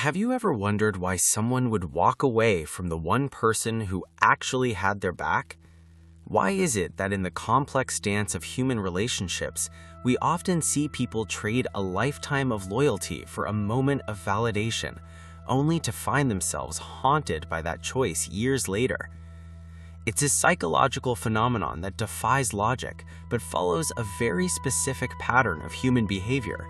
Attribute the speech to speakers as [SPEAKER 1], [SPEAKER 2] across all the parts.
[SPEAKER 1] Have you ever wondered why someone would walk away from the one person who actually had their back? Why is it that in the complex dance of human relationships, we often see people trade a lifetime of loyalty for a moment of validation, only to find themselves haunted by that choice years later? It's a psychological phenomenon that defies logic, but follows a very specific pattern of human behavior.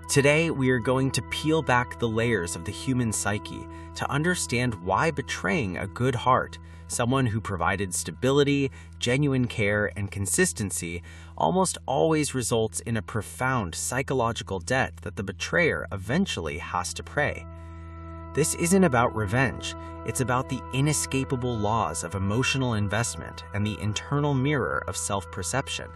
[SPEAKER 1] Today, we are going to peel back the layers of the human psyche to understand why betraying a good heart, someone who provided stability, genuine care, and consistency, almost always results in a profound psychological debt that the betrayer eventually has to pay. This isn't about revenge, it's about the inescapable laws of emotional investment and the internal mirror of self-perception.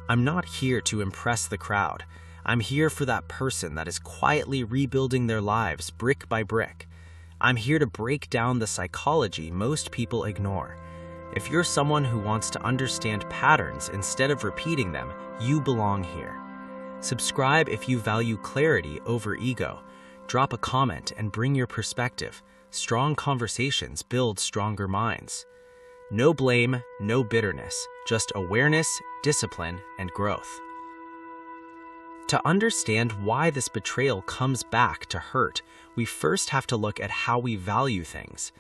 [SPEAKER 1] I'm not here to impress the crowd. I'm here for that person that is quietly rebuilding their lives brick by brick. I'm here to break down the psychology most people ignore. If you're someone who wants to understand patterns instead of repeating them, you belong here. Subscribe if you value clarity over ego. Drop a comment and bring your perspective. Strong conversations build stronger minds. No blame, no bitterness, just awareness, discipline, and growth. To understand why this betrayal comes back to hurt, we first have to look at how we value things.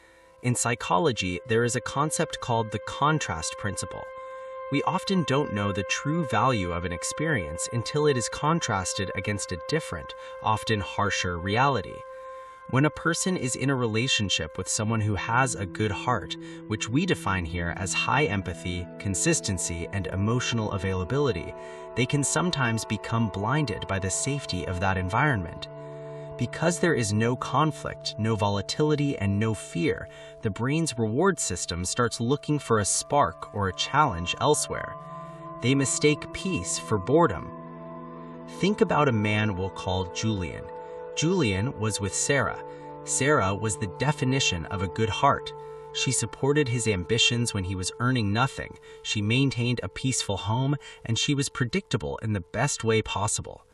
[SPEAKER 1] In psychology, there is a concept called the contrast principle. We often don't know the true value of an experience until it is contrasted against a different, often harsher reality. When a person is in a relationship with someone who has a good heart, which we define here as high empathy, consistency, and emotional availability, they can sometimes become blinded by the safety of that environment. Because there is no conflict, no volatility, and no fear, the brain's reward system starts looking for a spark or a challenge elsewhere. They mistake peace for boredom. Think about a man we'll call Julian. Julian was with Sarah. Sarah was the definition of a good heart. She supported his ambitions when he was earning nothing, she maintained a peaceful home, and she was predictable in the best way possible.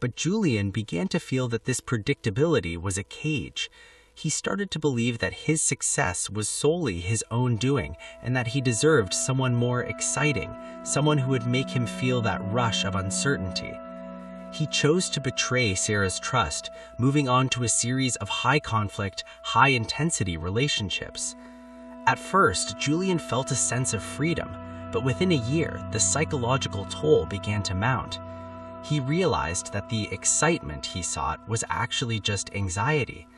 [SPEAKER 1] But Julian began to feel that this predictability was a cage. He started to believe that his success was solely his own doing and that he deserved someone more exciting, someone who would make him feel that rush of uncertainty. He chose to betray Sarah's trust, moving on to a series of high-conflict, high-intensity relationships. At first, Julian felt a sense of freedom, but within a year, the psychological toll began to mount. He realized that the excitement he sought was actually just anxiety.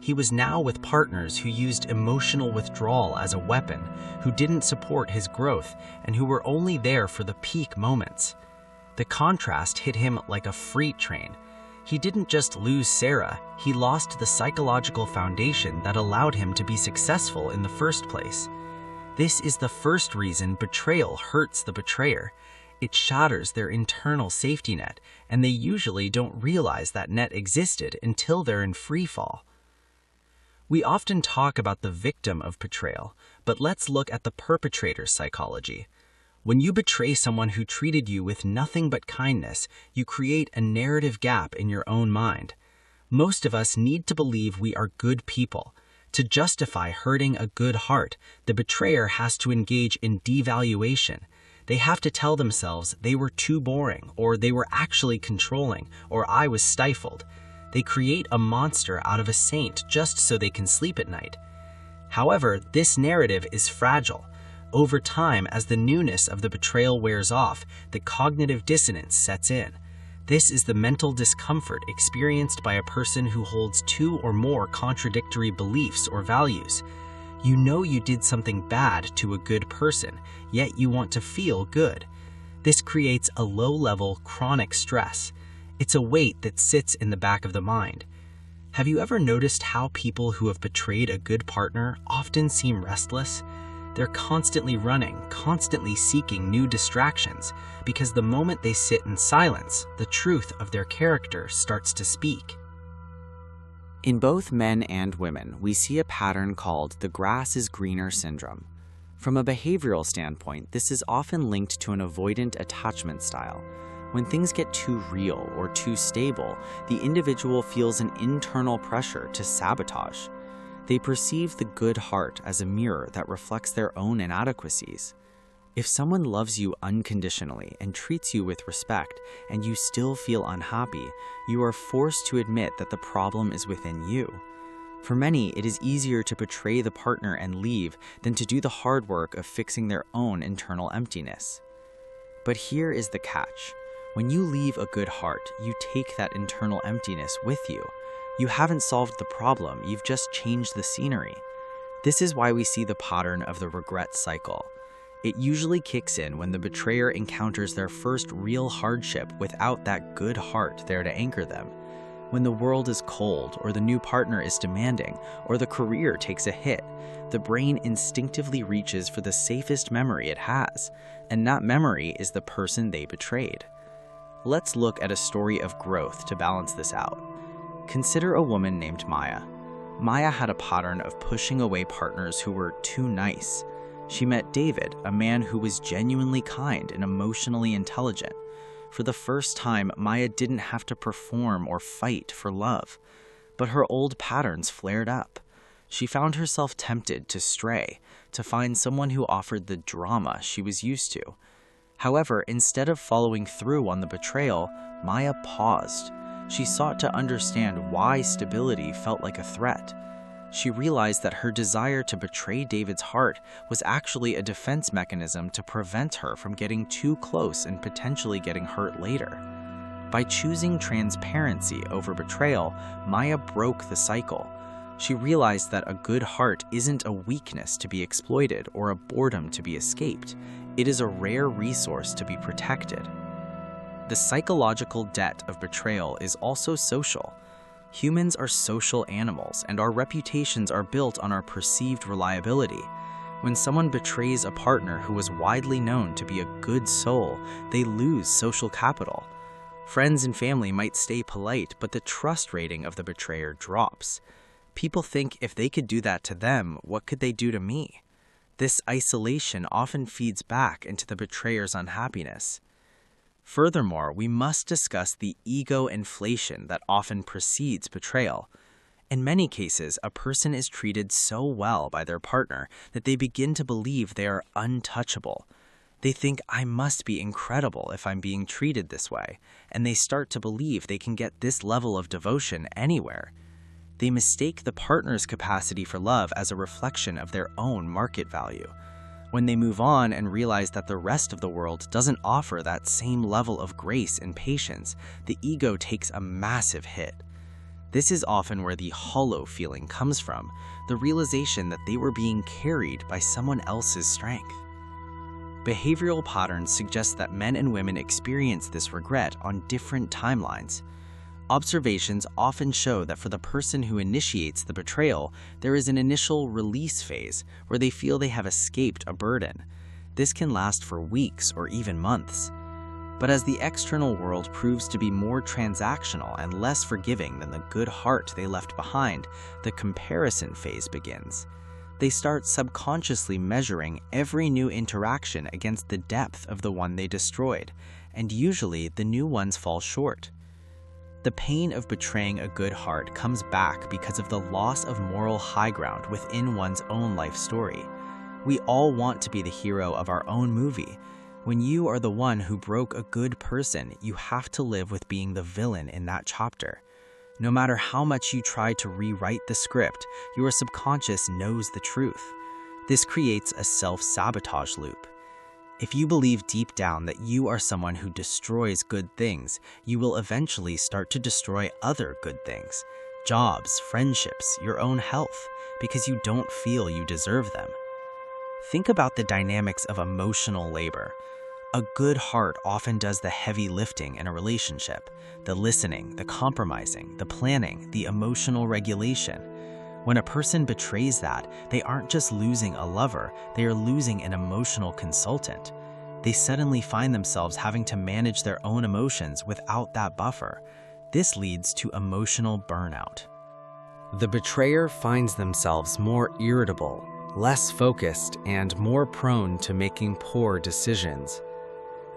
[SPEAKER 1] He was now with partners who used emotional withdrawal as a weapon, who didn't support his growth, and who were only there for the peak moments. The contrast hit him like a freight train. He didn't just lose Sarah, he lost the psychological foundation that allowed him to be successful in the first place. This is the first reason betrayal hurts the betrayer. It shatters their internal safety net, and they usually don't realize that net existed until they're in free fall. We often talk about the victim of betrayal, but let's look at the perpetrator's psychology. When you betray someone who treated you with nothing but kindness, you create a narrative gap in your own mind. Most of us need to believe we are good people. To justify hurting a good heart, the betrayer has to engage in devaluation. They have to tell themselves they were too boring, or they were actually controlling, or I was stifled. They create a monster out of a saint just so they can sleep at night. However, this narrative is fragile. Over time, as the newness of the betrayal wears off, the cognitive dissonance sets in. This is the mental discomfort experienced by a person who holds two or more contradictory beliefs or values. You know you did something bad to a good person, yet you want to feel good. This creates a low-level, chronic stress. It's a weight that sits in the back of the mind. Have you ever noticed how people who have betrayed a good partner often seem restless? They're constantly running, constantly seeking new distractions, because the moment they sit in silence, the truth of their character starts to speak. In both men and women, we see a pattern called the grass is greener syndrome. From a behavioral standpoint, this is often linked to an avoidant attachment style. When things get too real or too stable, the individual feels an internal pressure to sabotage. They perceive the good heart as a mirror that reflects their own inadequacies. If someone loves you unconditionally and treats you with respect, and you still feel unhappy, you are forced to admit that the problem is within you. For many, it is easier to betray the partner and leave than to do the hard work of fixing their own internal emptiness. But here is the catch. When you leave a good heart, you take that internal emptiness with you. You haven't solved the problem, you've just changed the scenery. This is why we see the pattern of the regret cycle. It usually kicks in when the betrayer encounters their first real hardship without that good heart there to anchor them. When the world is cold, or the new partner is demanding, or the career takes a hit, the brain instinctively reaches for the safest memory it has, and that memory is the person they betrayed. Let's look at a story of growth to balance this out. Consider a woman named Maya. Maya had a pattern of pushing away partners who were too nice. She met David, a man who was genuinely kind and emotionally intelligent. For the first time, Maya didn't have to perform or fight for love. But her old patterns flared up. She found herself tempted to stray, to find someone who offered the drama she was used to. However, instead of following through on the betrayal, Maya paused. She sought to understand why stability felt like a threat. She realized that her desire to betray David's heart was actually a defense mechanism to prevent her from getting too close and potentially getting hurt later. By choosing transparency over betrayal, Maya broke the cycle. She realized that a good heart isn't a weakness to be exploited or a boredom to be escaped. It is a rare resource to be protected. The psychological debt of betrayal is also social. Humans are social animals, and our reputations are built on our perceived reliability. When someone betrays a partner who was widely known to be a good soul, they lose social capital. Friends and family might stay polite, but the trust rating of the betrayer drops. People think if they could do that to them, what could they do to me? This isolation often feeds back into the betrayer's unhappiness. Furthermore, we must discuss the ego inflation that often precedes betrayal. In many cases, a person is treated so well by their partner that they begin to believe they are untouchable. They think, I must be incredible if I'm being treated this way, and they start to believe they can get this level of devotion anywhere. They mistake the partner's capacity for love as a reflection of their own market value. When they move on and realize that the rest of the world doesn't offer that same level of grace and patience, the ego takes a massive hit. This is often where the hollow feeling comes from, the realization that they were being carried by someone else's strength. Behavioral patterns suggest that men and women experience this regret on different timelines. Observations often show that for the person who initiates the betrayal, there is an initial release phase where they feel they have escaped a burden. This can last for weeks or even months. But as the external world proves to be more transactional and less forgiving than the good heart they left behind, the comparison phase begins. They start subconsciously measuring every new interaction against the depth of the one they destroyed, and usually the new ones fall short. The pain of betraying a good heart comes back because of the loss of moral high ground within one's own life story. We all want to be the hero of our own movie. When you are the one who broke a good person, you have to live with being the villain in that chapter. No matter how much you try to rewrite the script, your subconscious knows the truth. This creates a self-sabotage loop. If you believe deep down that you are someone who destroys good things, you will eventually start to destroy other good things, jobs, friendships, your own health, because you don't feel you deserve them. Think about the dynamics of emotional labor. A good heart often does the heavy lifting in a relationship, the listening, the compromising, the planning, the emotional regulation. When a person betrays that, they aren't just losing a lover, they are losing an emotional consultant. They suddenly find themselves having to manage their own emotions without that buffer. This leads to emotional burnout. The betrayer finds themselves more irritable, less focused, and more prone to making poor decisions.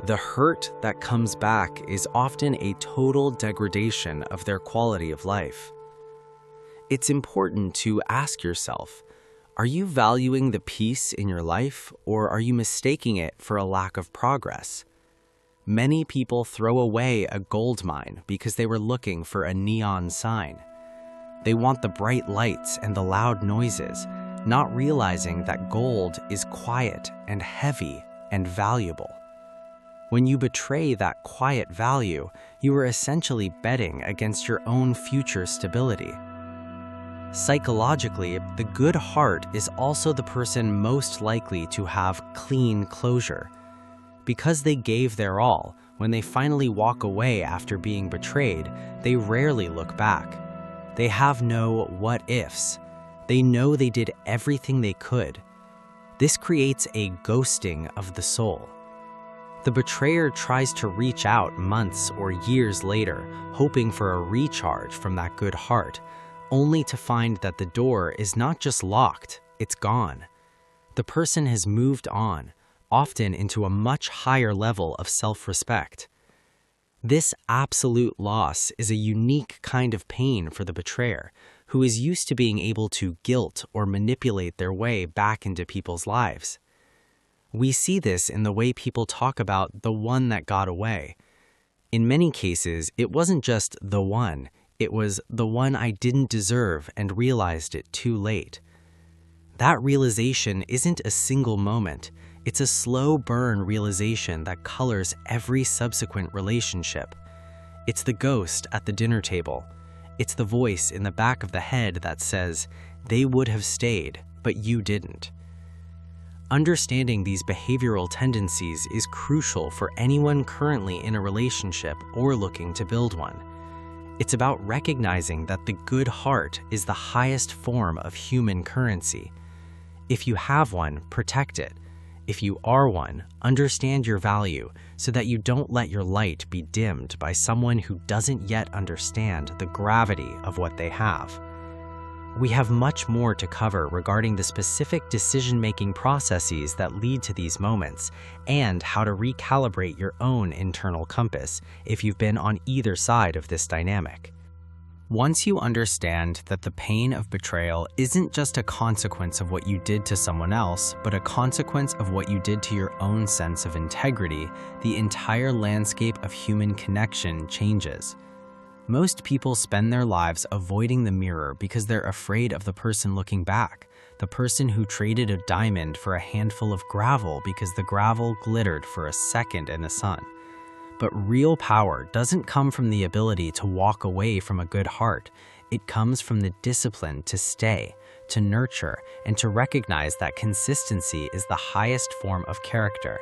[SPEAKER 1] The hurt that comes back is often a total degradation of their quality of life. It's important to ask yourself, are you valuing the peace in your life, or are you mistaking it for a lack of progress? Many people throw away a gold mine because they were looking for a neon sign. They want the bright lights and the loud noises, not realizing that gold is quiet and heavy and valuable. When you betray that quiet value, you are essentially betting against your own future stability. Psychologically, the good heart is also the person most likely to have clean closure. Because they gave their all, when they finally walk away after being betrayed, they rarely look back. They have no what-ifs. They know they did everything they could. This creates a ghosting of the soul. The betrayer tries to reach out months or years later, hoping for a recharge from that good heart, only to find that the door is not just locked, it's gone. The person has moved on, often into a much higher level of self-respect. This absolute loss is a unique kind of pain for the betrayer, who is used to being able to guilt or manipulate their way back into people's lives. We see this in the way people talk about the one that got away. In many cases, it wasn't just the one, it was the one I didn't deserve and realized it too late. That realization isn't a single moment. It's a slow burn realization that colors every subsequent relationship. It's the ghost at the dinner table. It's the voice in the back of the head that says, they would have stayed, but you didn't. Understanding these behavioral tendencies is crucial for anyone currently in a relationship or looking to build one. It's about recognizing that the good heart is the highest form of human currency. If you have one, protect it. If you are one, understand your value so that you don't let your light be dimmed by someone who doesn't yet understand the gravity of what they have. We have much more to cover regarding the specific decision-making processes that lead to these moments and how to recalibrate your own internal compass if you've been on either side of this dynamic. Once you understand that the pain of betrayal isn't just a consequence of what you did to someone else, but a consequence of what you did to your own sense of integrity, the entire landscape of human connection changes. Most people spend their lives avoiding the mirror because they're afraid of the person looking back, the person who traded a diamond for a handful of gravel because the gravel glittered for a second in the sun. But real power doesn't come from the ability to walk away from a good heart. It comes from the discipline to stay, to nurture, and to recognize that consistency is the highest form of character.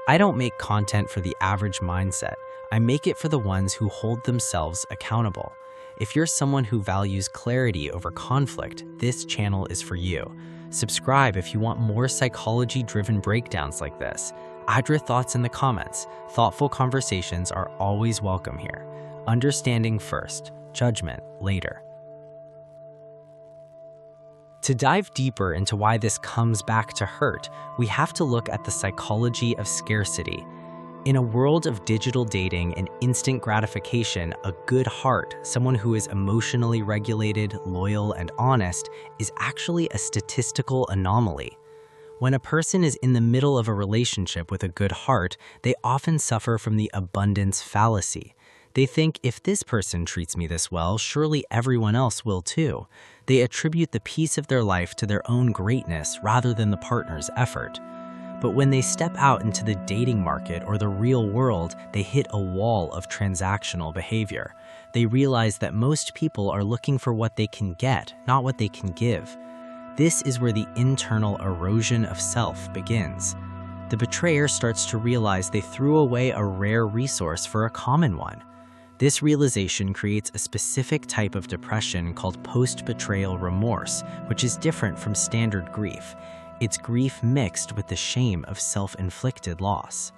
[SPEAKER 1] I don't make content for the average mindset. I make it for the ones who hold themselves accountable. If you're someone who values clarity over conflict, this channel is for you. Subscribe if you want more psychology-driven breakdowns like this. Add your thoughts in the comments. Thoughtful conversations are always welcome here. Understanding first, judgment later. To dive deeper into why this comes back to hurt, we have to look at the psychology of scarcity. In a world of digital dating and instant gratification, a good heart, someone who is emotionally regulated, loyal, and honest, is actually a statistical anomaly. When a person is in the middle of a relationship with a good heart, they often suffer from the abundance fallacy. They think, if this person treats me this well, surely everyone else will too. They attribute the peace of their life to their own greatness rather than the partner's effort. But when they step out into the dating market or the real world, they hit a wall of transactional behavior. They realize that most people are looking for what they can get, not what they can give. This is where the internal erosion of self begins. The betrayer starts to realize they threw away a rare resource for a common one. This realization creates a specific type of depression called post-betrayal remorse, which is different from standard grief. It's grief mixed with the shame of self-inflicted loss.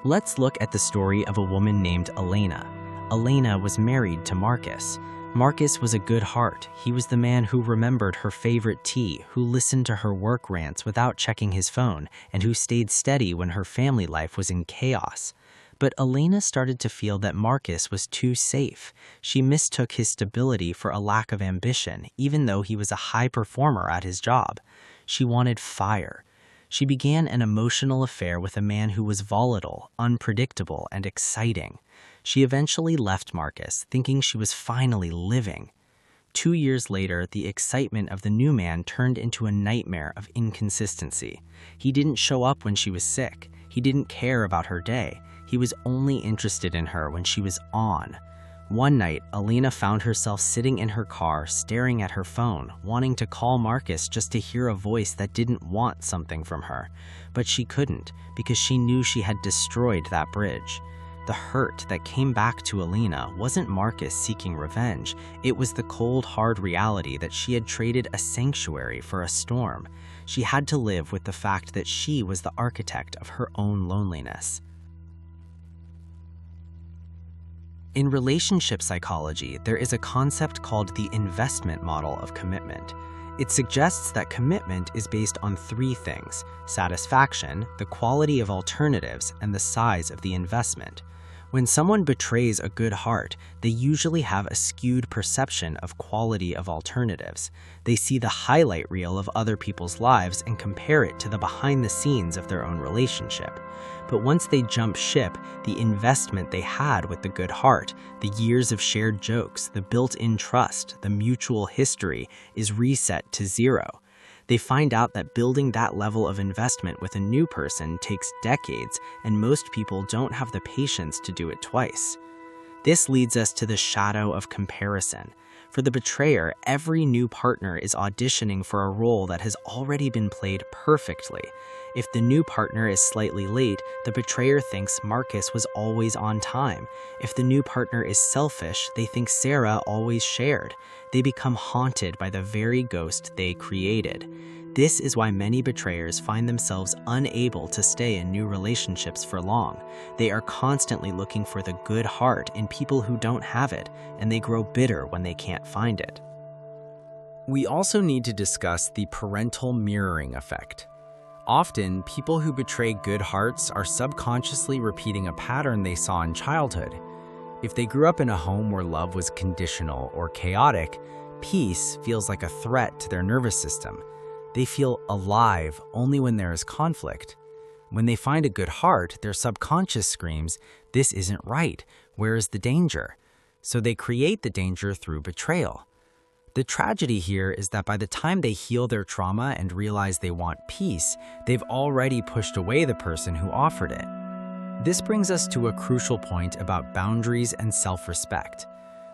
[SPEAKER 1] Let's look at the story of a woman named Elena. Elena was married to Marcus. Marcus was a good heart. He was the man who remembered her favorite tea, who listened to her work rants without checking his phone, and who stayed steady when her family life was in chaos. But Elena started to feel that Marcus was too safe. She mistook his stability for a lack of ambition, even though he was a high performer at his job. She wanted fire. She began an emotional affair with a man who was volatile, unpredictable, and exciting. She eventually left Marcus, thinking she was finally living. 2 years later, the excitement of the new man turned into a nightmare of inconsistency. He didn't show up when she was sick. He didn't care about her day. He was only interested in her when she was on. One night, Elena found herself sitting in her car, staring at her phone, wanting to call Marcus just to hear a voice that didn't want something from her. But she couldn't, because she knew she had destroyed that bridge. The hurt that came back to Elena wasn't Marcus seeking revenge. It was the cold, hard reality that she had traded a sanctuary for a storm. She had to live with the fact that she was the architect of her own loneliness. In relationship psychology, there is a concept called the investment model of commitment. It suggests that commitment is based on 3 things: satisfaction, the quality of alternatives, and the size of the investment. When someone betrays a good heart, they usually have a skewed perception of quality of alternatives. They see the highlight reel of other people's lives and compare it to the behind the scenes of their own relationship. But once they jump ship, the investment they had with the good heart, the years of shared jokes, the built-in trust, the mutual history, is reset to 0. They find out that building that level of investment with a new person takes decades, and most people don't have the patience to do it twice. This leads us to the shadow of comparison. For the betrayer, every new partner is auditioning for a role that has already been played perfectly. If the new partner is slightly late, the betrayer thinks Marcus was always on time. If the new partner is selfish, they think Sarah always shared. They become haunted by the very ghost they created. This is why many betrayers find themselves unable to stay in new relationships for long. They are constantly looking for the good heart in people who don't have it, and they grow bitter when they can't find it. We also need to discuss the parental mirroring effect. Often, people who betray good hearts are subconsciously repeating a pattern they saw in childhood. If they grew up in a home where love was conditional or chaotic, peace feels like a threat to their nervous system. They feel alive only when there is conflict. When they find a good heart, their subconscious screams, "This isn't right. Where is the danger?" So they create the danger through betrayal. The tragedy here is that by the time they heal their trauma and realize they want peace, they've already pushed away the person who offered it. This brings us to a crucial point about boundaries and self-respect.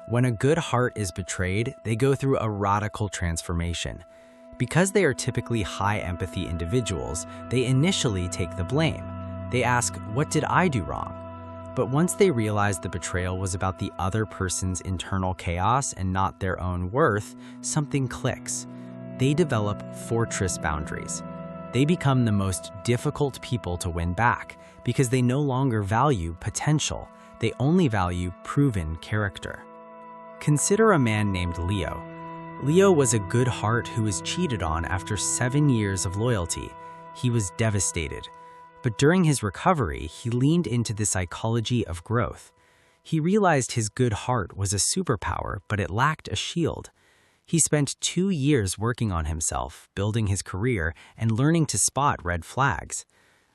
[SPEAKER 1] When a good heart is betrayed, they go through a radical transformation. Because they are typically high-empathy individuals, they initially take the blame. They ask, "What did I do wrong?" But once they realize the betrayal was about the other person's internal chaos and not their own worth, something clicks. They develop fortress boundaries. They become the most difficult people to win back because they no longer value potential. They only value proven character. Consider a man named Leo. Leo was a good heart who was cheated on after 7 years of loyalty. He was devastated. But during his recovery, he leaned into the psychology of growth. He realized his good heart was a superpower, but it lacked a shield. He spent 2 years working on himself, building his career, and learning to spot red flags.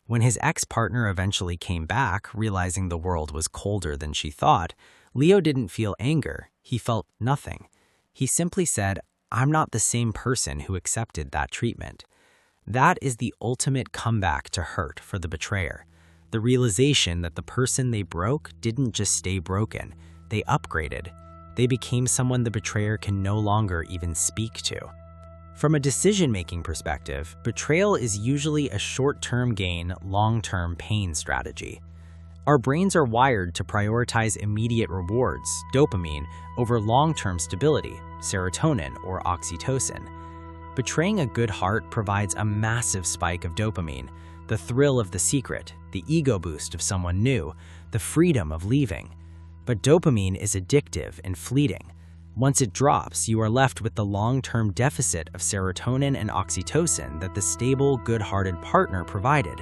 [SPEAKER 1] When his ex-partner eventually came back, realizing the world was colder than she thought, Leo didn't feel anger. He felt nothing. He simply said, "I'm not the same person who accepted that treatment." That is the ultimate comeback to hurt for the betrayer. The realization that the person they broke didn't just stay broken, they upgraded. They became someone the betrayer can no longer even speak to. From a decision-making perspective, betrayal is usually a short-term gain, long-term pain strategy. Our brains are wired to prioritize immediate rewards, dopamine, over long-term stability, serotonin or oxytocin. Betraying a good heart provides a massive spike of dopamine, the thrill of the secret, the ego boost of someone new, the freedom of leaving.
[SPEAKER 2] But dopamine is addictive and fleeting. Once it drops, you are left with the long-term deficit of serotonin and oxytocin that the stable, good-hearted partner provided.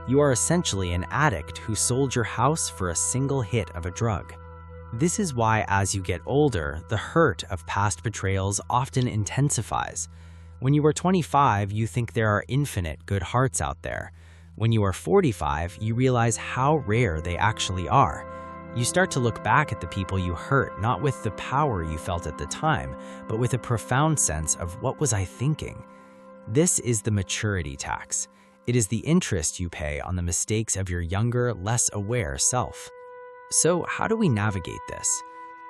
[SPEAKER 2] You are essentially an addict who sold your house for a single hit of a drug. This is why, as you get older, the hurt of past betrayals often intensifies. When you are 25, you think there are infinite good hearts out there. When you are 45, you realize how rare they actually are. You start to look back at the people you hurt not with the power you felt at the time, but with a profound sense of what was I thinking? This is the maturity tax. It is the interest you pay on the mistakes of your younger, less aware self. So how do we navigate this?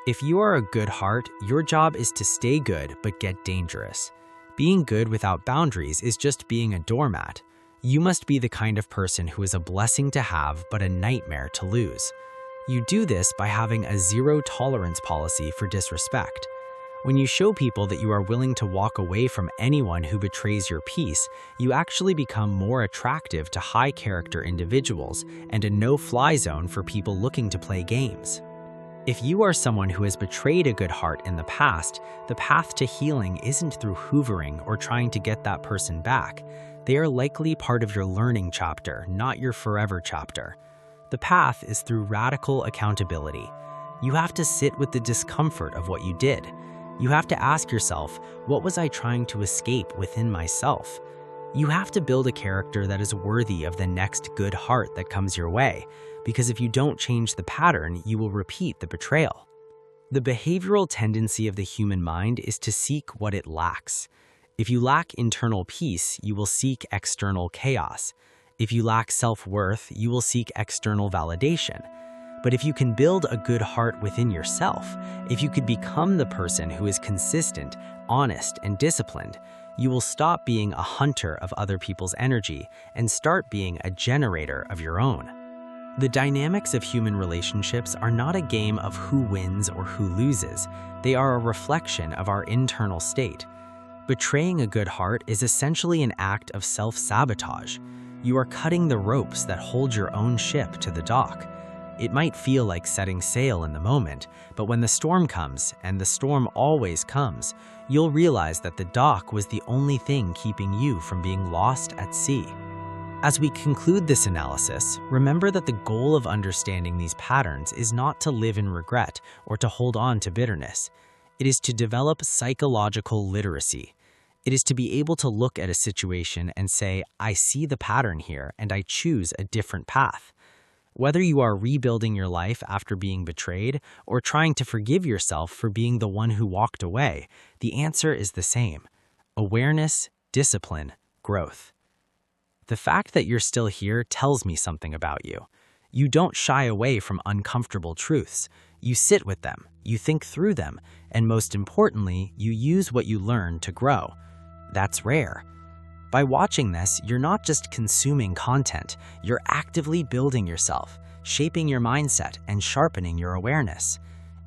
[SPEAKER 2] If you are a good heart, your job is to stay good but get dangerous. Being good without boundaries is just being a doormat. You must be the kind of person who is a blessing to have but a nightmare to lose. You do this by having a zero-tolerance policy for disrespect. When you show people that you are willing to walk away from anyone who betrays your peace, you actually become more attractive to high-character individuals and a no-fly zone for people looking to play games. If you are someone who has betrayed a good heart in the past, the path to healing isn't through hoovering or trying to get that person back. They are likely part of your learning chapter, not your forever chapter. The path is through radical accountability. You have to sit with the discomfort of what you did. You have to ask yourself, what was I trying to escape within myself? You have to build a character that is worthy of the next good heart that comes your way, because if you don't change the pattern, you will repeat the betrayal. The behavioral tendency of the human mind is to seek what it lacks. If you lack internal peace, you will seek external chaos. If you lack self-worth, you will seek external validation. But if you can build a good heart within yourself, if you could become the person who is consistent, honest, and disciplined, you will stop being a hunter of other people's energy and start being a generator of your own. The dynamics of human relationships are not a game of who wins or who loses. They are a reflection of our internal state. Betraying a good heart is essentially an act of self-sabotage. You are cutting the ropes that hold your own ship to the dock. It might feel like setting sail in the moment, but when the storm comes, and the storm always comes, you'll realize that the dock was the only thing keeping you from being lost at sea. As we conclude this analysis, remember that the goal of understanding these patterns is not to live in regret or to hold on to bitterness. It is to develop psychological literacy. It is to be able to look at a situation and say, I see the pattern here and I choose a different path. Whether you are rebuilding your life after being betrayed or trying to forgive yourself for being the one who walked away, the answer is the same: awareness, discipline, growth. The fact that you're still here tells me something about you. You don't shy away from uncomfortable truths. You sit with them, you think through them, and most importantly, you use what you learn to grow. That's rare. By watching this, you're not just consuming content, you're actively building yourself, shaping your mindset, and sharpening your awareness.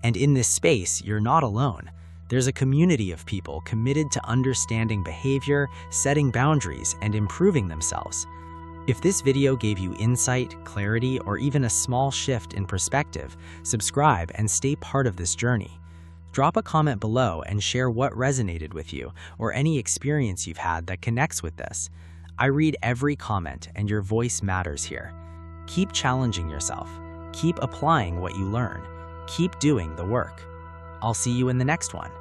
[SPEAKER 2] And in this space, you're not alone. There's a community of people committed to understanding behavior, setting boundaries, and improving themselves. If this video gave you insight, clarity, or even a small shift in perspective, subscribe and stay part of this journey. Drop a comment below and share what resonated with you or any experience you've had that connects with this. I read every comment and your voice matters here. Keep challenging yourself. Keep applying what you learn. Keep doing the work. I'll see you in the next one.